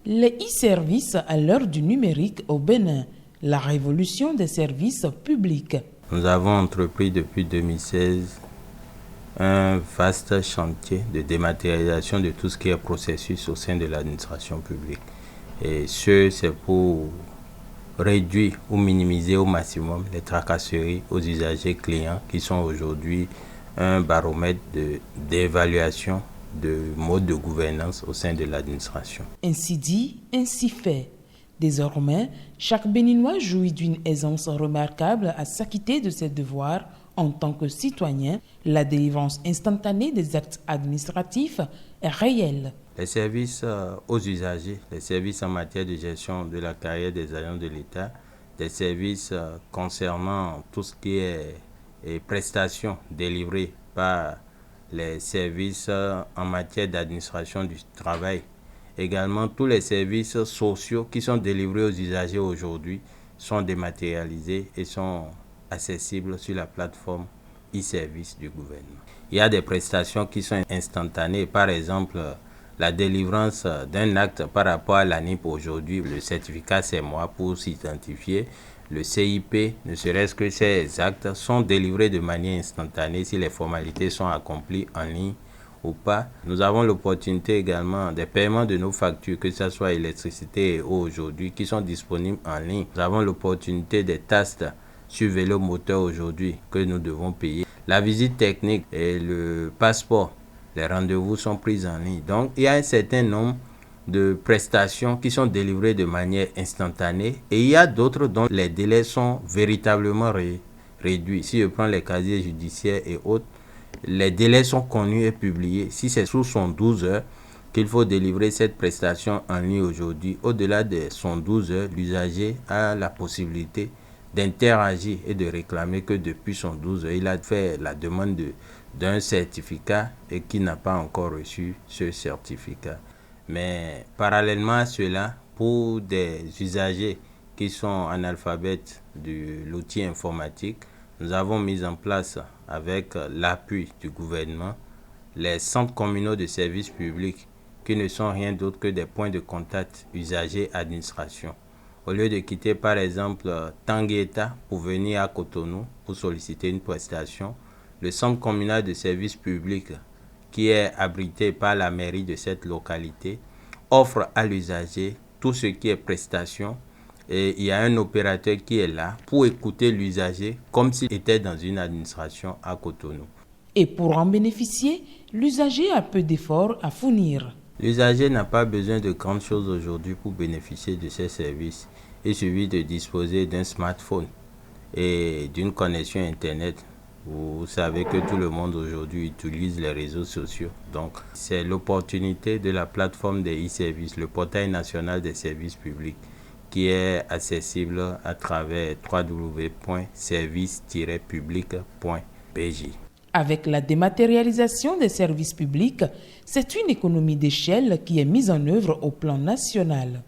Les e-services à l'heure du numérique au Bénin, la révolution des services publics. Nous avons entrepris depuis 2016 un vaste chantier de dématérialisation de tout ce qui est processus au sein de l'administration publique. Et c'est pour réduire ou minimiser au maximum les tracasseries aux usagers clients qui sont aujourd'hui un baromètre d'évaluation de mode de gouvernance au sein de l'administration. Ainsi dit, ainsi fait. Désormais, chaque Béninois jouit d'une aisance remarquable à s'acquitter de ses devoirs en tant que citoyen. La délivrance instantanée des actes administratifs est réelle. Les services aux usagers, les services en matière de gestion de la carrière des agents de l'État, des services concernant tout ce qui est prestations délivrées par les services en matière d'administration du travail. Également, tous les services sociaux qui sont délivrés aux usagers aujourd'hui sont dématérialisés et sont accessibles sur la plateforme e-service du gouvernement. Il y a des prestations qui sont instantanées, par exemple la délivrance d'un acte par rapport à l'ANIP aujourd'hui, le certificat c'est moi pour s'identifier, le CIP, ne serait-ce que ces actes sont délivrés de manière instantanée si les formalités sont accomplies en ligne ou pas. Nous avons l'opportunité également des paiements de nos factures, que ce soit électricité et eau aujourd'hui, qui sont disponibles en ligne. Nous avons l'opportunité des tasses sur vélo moteur aujourd'hui que nous devons payer. La visite technique et le passeport, les rendez-vous sont pris en ligne. Donc, il y a un certain nombre de prestations qui sont délivrées de manière instantanée et il y a d'autres dont les délais sont véritablement réduits. Si je prends les casiers judiciaires et autres, les délais sont connus et publiés. Si c'est sous 112 heures qu'il faut délivrer cette prestation en ligne aujourd'hui, au-delà de 112 heures, l'usager a la possibilité d'interagir et de réclamer que depuis 112 heures, il a fait la demande d'un certificat et qui n'a pas encore reçu ce certificat. Mais parallèlement à cela, pour des usagers qui sont analphabètes de l'outil informatique, nous avons mis en place, avec l'appui du gouvernement, les centres communaux de services publics qui ne sont rien d'autre que des points de contact usagers-administration. Au lieu de quitter par exemple Tangueta pour venir à Cotonou pour solliciter une prestation, le centre communal de services publics qui est abrité par la mairie de cette localité offre à l'usager tout ce qui est prestation et il y a un opérateur qui est là pour écouter l'usager comme s'il était dans une administration à Cotonou. Et pour en bénéficier, l'usager a peu d'efforts à fournir. L'usager n'a pas besoin de grandes choses aujourd'hui pour bénéficier de ces services. Il suffit de disposer d'un smartphone et d'une connexion Internet. Vous savez que tout le monde aujourd'hui utilise les réseaux sociaux. Donc, c'est l'opportunité de la plateforme des e-services, le portail national des services publics, qui est accessible à travers www.service-public.bj. Avec la dématérialisation des services publics, c'est une économie d'échelle qui est mise en œuvre au plan national.